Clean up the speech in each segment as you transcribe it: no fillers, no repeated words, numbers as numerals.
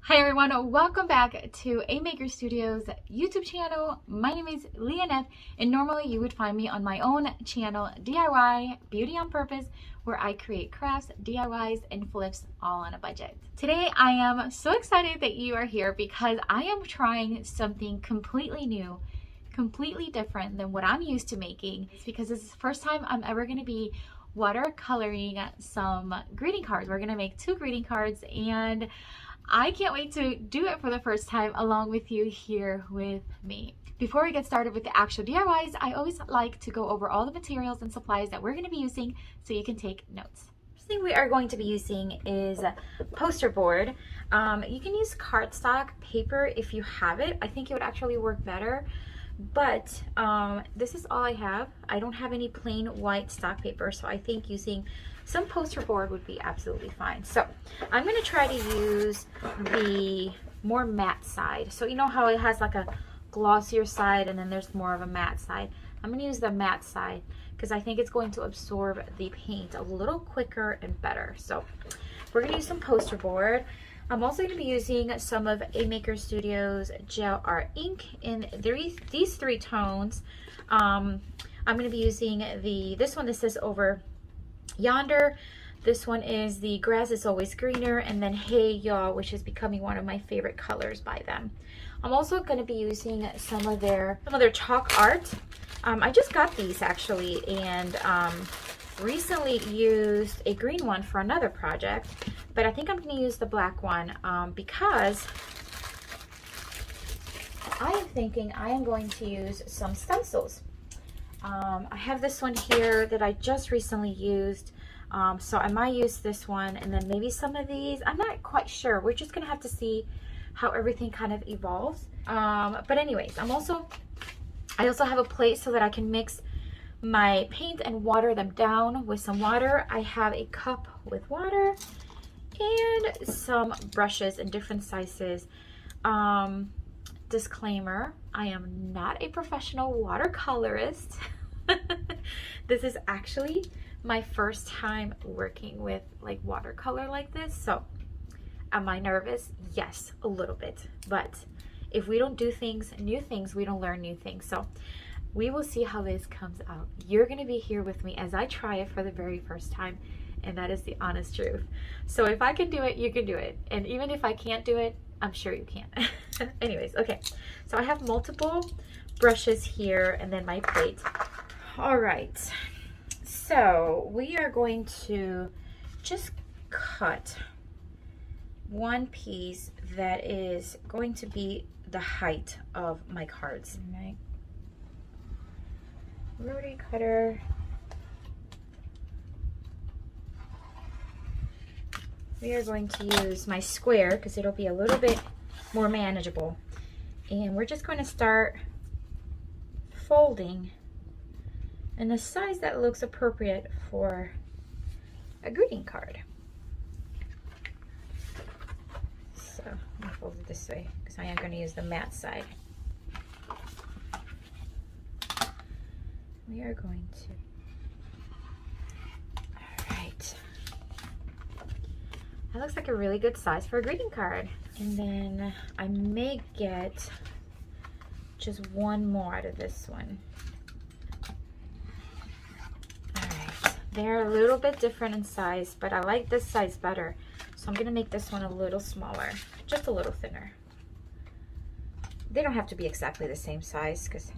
Hi everyone, welcome back to A Maker Studios YouTube channel. My name is Lianep, and normally you would find me on my own channel, DIY Beauty on Purpose, where I create crafts, DIYs, and flips all on a budget. Today I am so excited that you are here because I am trying something completely new, completely different than what I'm used to making. It's because this is the first time I'm ever going to be watercoloring some greeting cards. We're going to make 2 greeting cards, and I can't wait to do it for the first time along with you here with me. Before we get started with the actual DIYs, I always like to go over all the materials and supplies that we're going to be using so you can take notes. First thing we are going to be using is poster board. You can use cardstock paper if you have it. I think it would actually work better, but this is all I have. I don't have any plain white stock paper, so I think using some poster board would be absolutely fine. So I'm going to try to use the more matte side. So you know how it has like a glossier side and then there's more of a matte side. I'm going to use the matte side because I think it's going to absorb the paint a little quicker and better. So we're going to use some poster board. I'm also going to be using some of A Maker Studios Gel Art ink in these 3 tones. I'm going to be using this one that says over Yonder. This one is the Grass is Always Greener, and then Hey Y'all, which is becoming one of my favorite colors by them. I'm also going to be using some of their ChakArt. I just got these actually, and recently used a green one for another project, but I think I'm going to use the black one because I am thinking I am going to use some stencils. I have this one here that I just recently used, so I might use this one and then maybe some of these. I'm not quite sure. We're just gonna have to see how everything kind of evolves. But anyways, I also have a plate so that I can mix my paint and water them down with some water. I have a cup with water and some brushes in different sizes. Disclaimer, I am not a professional watercolorist. This is actually my first time working with like watercolor like this. So am I nervous? Yes, a little bit. But if we don't do new things, we don't learn new things. So we will see how this comes out. You're going to be here with me as I try it for the very first time. And that is the honest truth. So if I can do it, you can do it. And even if I can't do it, I'm sure you can. Anyways, okay. So I have multiple brushes here and then my plate. All right. So we are going to just cut one piece that is going to be the height of my cards. My rotary cutter. We are going to use my square because it'll be a little bit more manageable. And we're just going to start folding in the size that looks appropriate for a greeting card. So I'm going to fold it this way because I am going to use the matte side. We are going to... That looks like a really good size for a greeting card. And then I may get just one more out of this one. Alright, they're a little bit different in size, but I like this size better. So I'm gonna make this one a little smaller, just a little thinner. They don't have to be exactly the same size because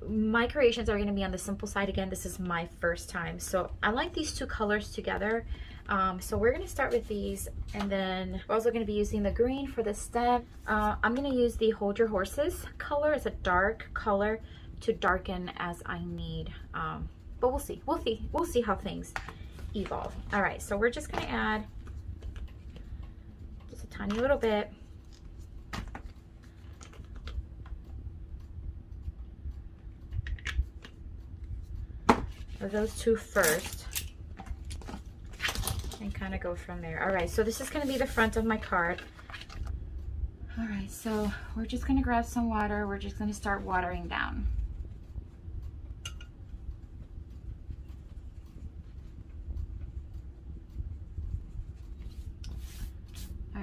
my creations are gonna be on the simple side. Again, this is my first time. So I like these 2 colors together. So we're going to start with these, and then we're also going to be using the green for the stem. I'm going to use the Hold Your Horses color. It's a dark color to darken as I need. But we'll see. We'll see how things evolve. All right, so we're just going to add just a tiny little bit. Of those 2 first. And kind of go from there. All right, so this is going to be the front of my card. All right, so we're just going to grab some water. We're just going to start watering down.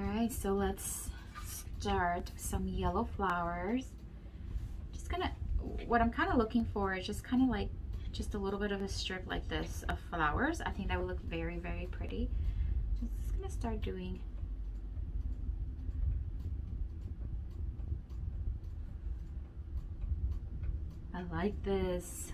All right. so let's start some yellow flowers. Just gonna, what I'm kind of looking for is just kind of like just a little bit of a strip like this of flowers. I think that would look very, very pretty. Just gonna start doing I like this.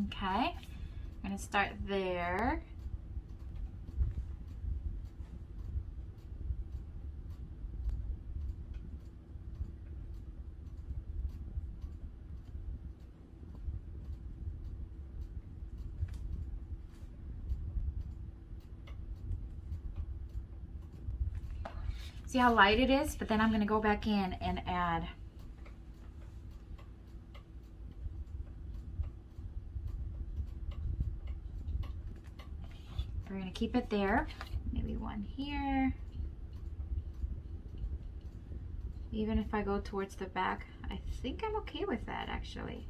Okay, I'm gonna start there. See how light it is? But then I'm gonna go back in and add we're gonna keep it there. Maybe one here. Even if I go towards the back, I think I'm okay with that actually.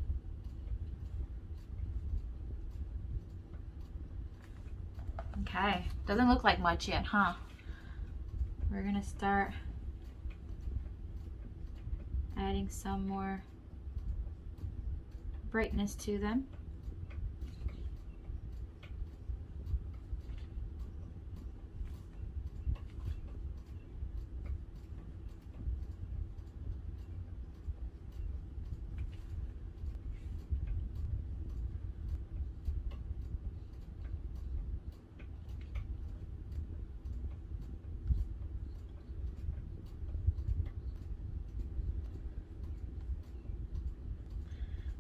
Okay, doesn't look like much yet, huh? We're gonna start adding some more brightness to them.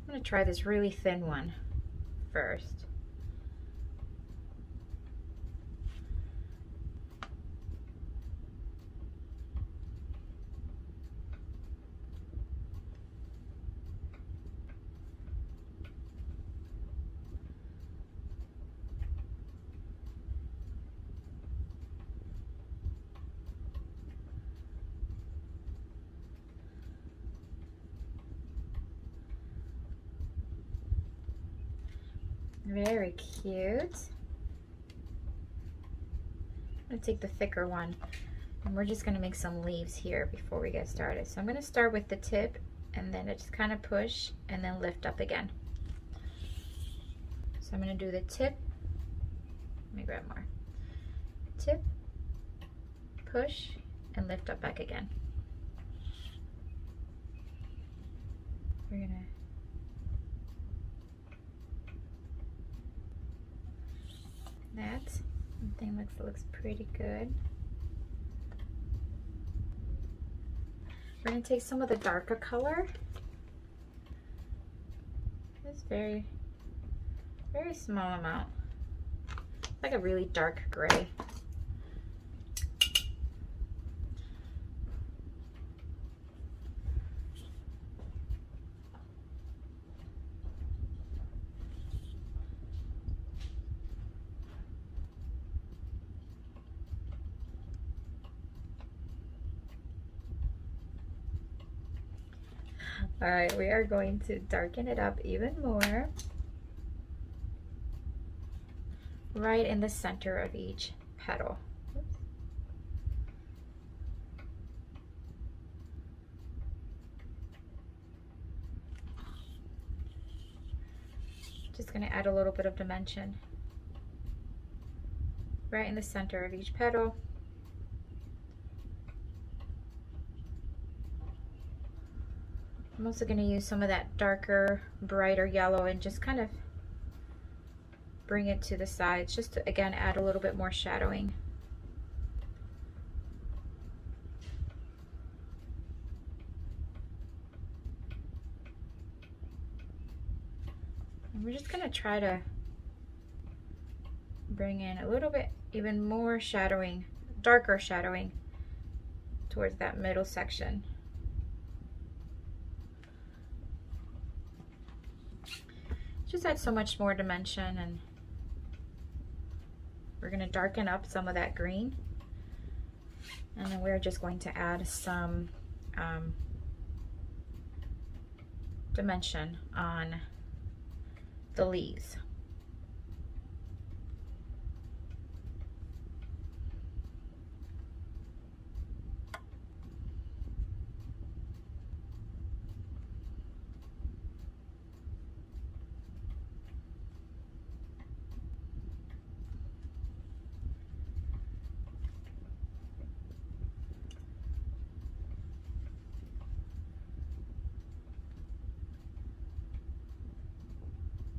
I'm gonna try this really thin one first. Very cute. I'm gonna take the thicker one and we're just gonna make some leaves here before we get started. So I'm gonna start with the tip and then I just kind of push and then lift up again. So I'm gonna do the tip. Let me grab more. Tip, push, and lift up back again. We're gonna that. I think looks pretty good. We're gonna take some of the darker color. This very, very small amount. Like a really dark gray. All right, we are going to darken it up even more. Right in the center of each petal. Oops. Just gonna add a little bit of dimension. Right in the center of each petal. I'm also going to use some of that darker, brighter yellow and just kind of bring it to the sides, just to, again, add a little bit more shadowing. And we're just going to try to bring in a little bit even more shadowing, darker shadowing towards that middle section. Just add so much more dimension, and we're going to darken up some of that green. And then we're just going to add some dimension on the leaves.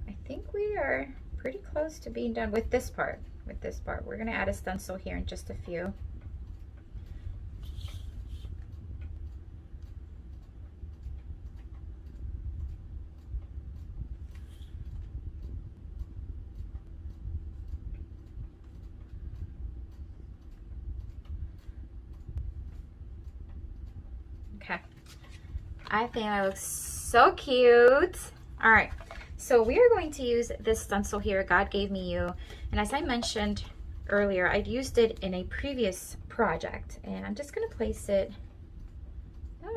I think we are pretty close to being done with this part. We're going to add a stencil here in just a few. Okay. I think that looks so cute. All right. So we are going to use this stencil here, God Gave Me You. And as I mentioned earlier, I'd used it in a previous project. And I'm just going to place it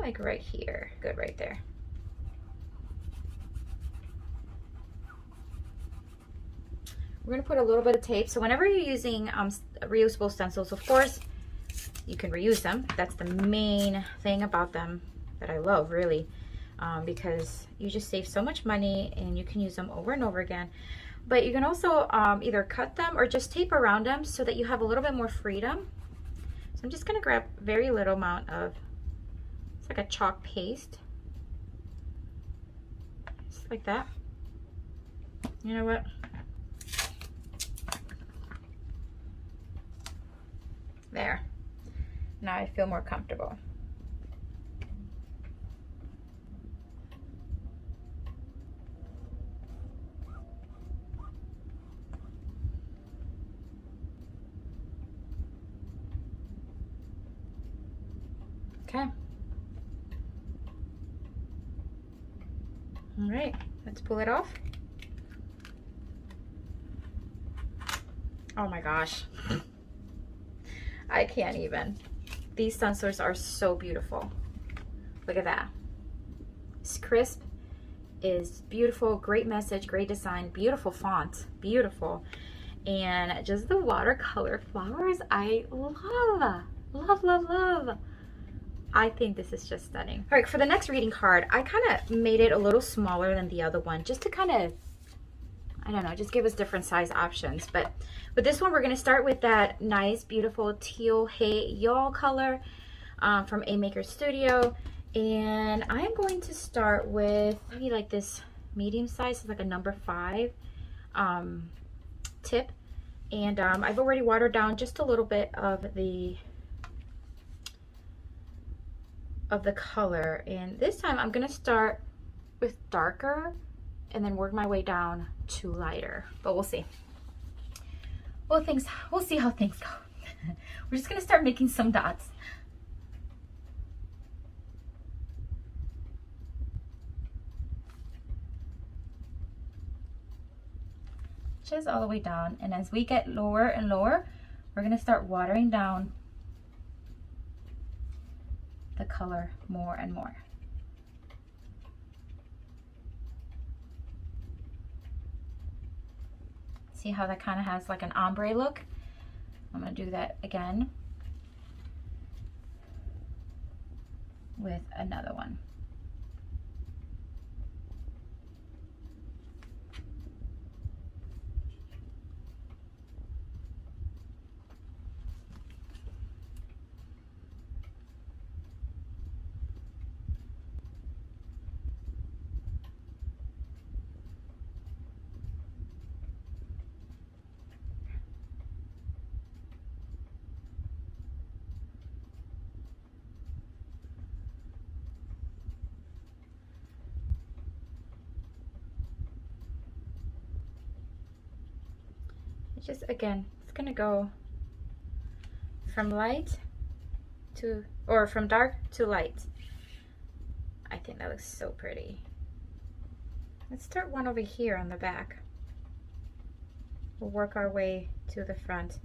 like right here. Good, right there. We're going to put a little bit of tape. So whenever you're using reusable stencils, of course, you can reuse them. That's the main thing about them that I love, really. Because you just save so much money and you can use them over and over again. But you can also either cut them or just tape around them so that you have a little bit more freedom. So I'm just going to grab a very little amount of, it's like a chalk paste. Just like that. You know what? There. Now I feel more comfortable. Okay. All right, let's pull it off. Oh my gosh. I can't even. These stencils are so beautiful. Look at that. It's crisp, is beautiful, great message, great design, beautiful font, beautiful. And just the watercolor flowers, I love, love, love, love. I think this is just stunning. All right, for the next reading card, I kind of made it a little smaller than the other one, just to kind of, I don't know, just give us different size options. But with this one, we're going to start with that nice, beautiful teal hay y'all color from A Maker Studio. And I am going to start with maybe like this medium size, it's like a number 5 tip. And I've already watered down just a little bit of the color. And this time I'm going to start with darker and then work my way down to lighter, but we'll see. Well, we'll see how things go. We're just going to start making some dots. Just all the way down, and as we get lower and lower, we're going to start watering down the color more and more. See how that kind of has like an ombre look? I'm going to do that again with another one. Just again, it's gonna go from light to, or from dark to light. I think that looks so pretty. Let's start one over here on the back. We'll work our way to the front.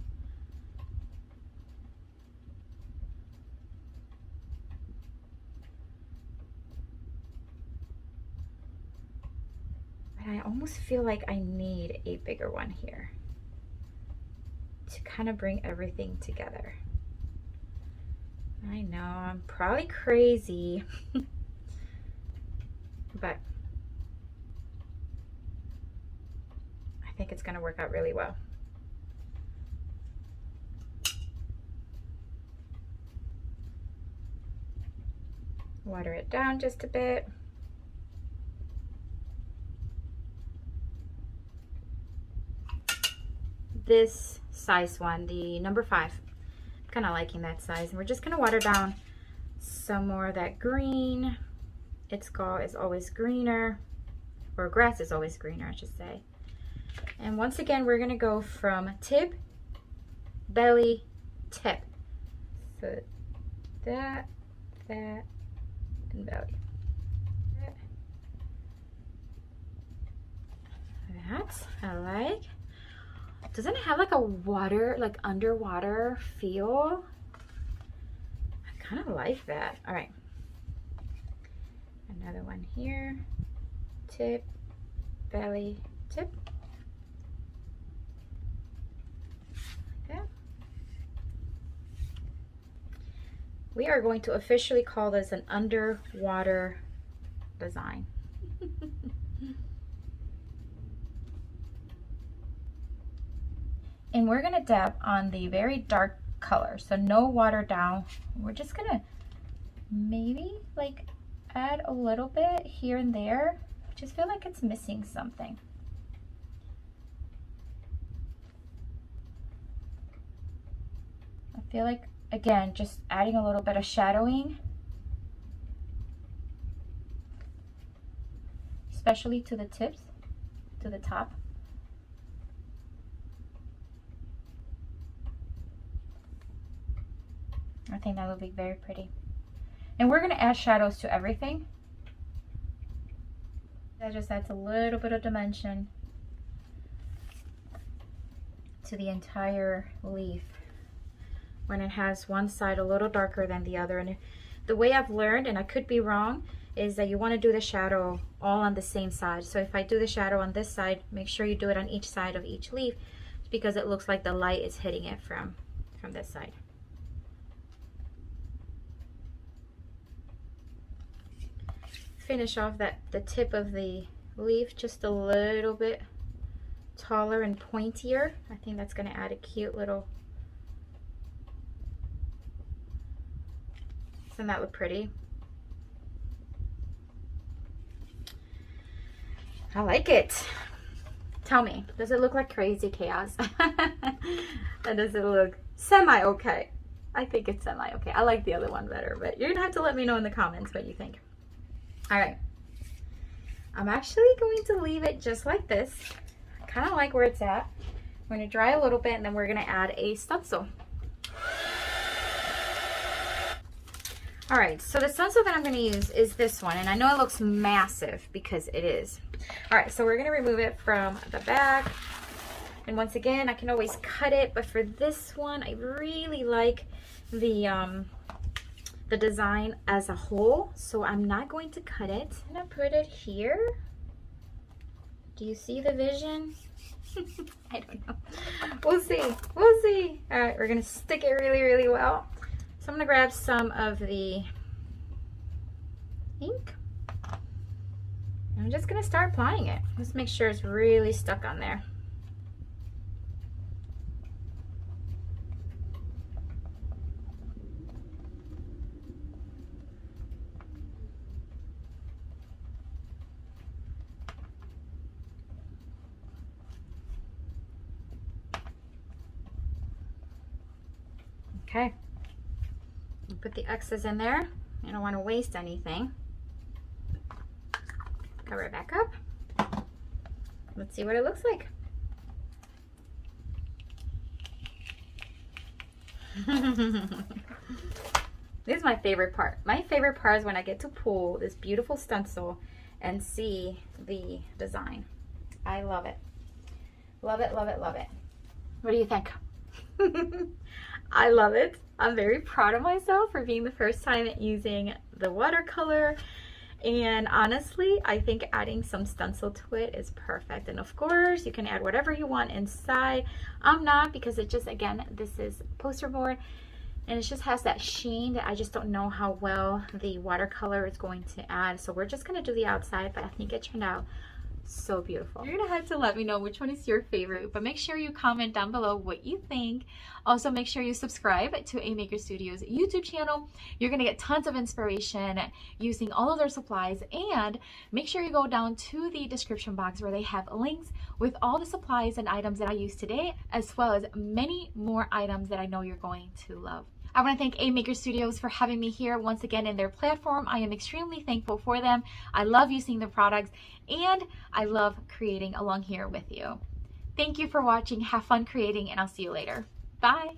I almost feel like I need a bigger one here to kind of bring everything together. I know, I'm probably crazy, but I think it's gonna work out really well. Water it down just a bit. This size one, the number 5. I'm kind of liking that size. And we're just gonna water down some more of that green. Its gall is always greener, or grass is always greener, I should say. And once again, we're gonna go from tip, belly, tip. So that, and belly. That I like. Doesn't it have like a water, like underwater feel? I kind of like that. All right. Another one here. Tip, belly, tip. Okay. We are going to officially call this an underwater design. And we're gonna dab on the very dark color, so no water down. We're just gonna maybe like add a little bit here and there. I just feel like it's missing something. I feel like, again, just adding a little bit of shadowing, especially to the tips, to the top. I think that would be very pretty. And we're going to add shadows to everything. That just adds a little bit of dimension to the entire leaf when it has one side a little darker than the other. And the way I've learned, and I could be wrong, is that you want to do the shadow all on the same side. So if I do the shadow on this side, make sure you do it on each side of each leaf, because it looks like the light is hitting it from this side. Finish off the tip of the leaf just a little bit taller and pointier. I think that's going to add a cute little, doesn't that look pretty? I like it. Tell me, does it look like crazy chaos? And does it look semi-okay? I think it's semi-okay. I like the other one better, but you're gonna have to let me know in the comments what you think. All right, I'm actually going to leave it just like this. I kind of like where it's at. I'm going to dry a little bit, and then we're going to add a stencil. All right, so the stencil that I'm going to use is this one, and I know it looks massive because it is. All right, so we're going to remove it from the back. And once again, I can always cut it, but for this one, I really like the design as a whole, so I'm not going to cut it. I'm gonna put it here. Do you see the vision? I don't know. We'll see. We'll see. All right, we're gonna stick it really, really well. So I'm gonna grab some of the ink. I'm just gonna start applying it. Let's make sure it's really stuck on there. Okay, put the X's in there. I don't want to waste anything. Cover it back up. Let's see what it looks like. This is my favorite part. My favorite part is when I get to pull this beautiful stencil and see the design. I love it. Love it, love it, love it. What do you think? I love it. I'm very proud of myself for being the first time using the watercolor, And honestly, I think adding some stencil to it is perfect. And of course, you can add whatever you want inside. I'm not, because it just, again, this is poster board and it just has that sheen that I just don't know how well the watercolor is going to add. So we're just gonna do the outside, but I think it turned out so beautiful. You're gonna have to let me know which one is your favorite, but make sure you comment down below what you think. Also, make sure you subscribe to A Maker Studios YouTube channel. You're gonna get tons of inspiration using all of their supplies, and make sure you go down to the description box where they have links with all the supplies and items that I use today, as well as many more items that I know you're going to love. I want to thank A Maker Studios for having me here once again in their platform. I am extremely thankful for them. I love using their products, and I love creating along here with you. Thank you for watching. Have fun creating, and I'll see you later. Bye.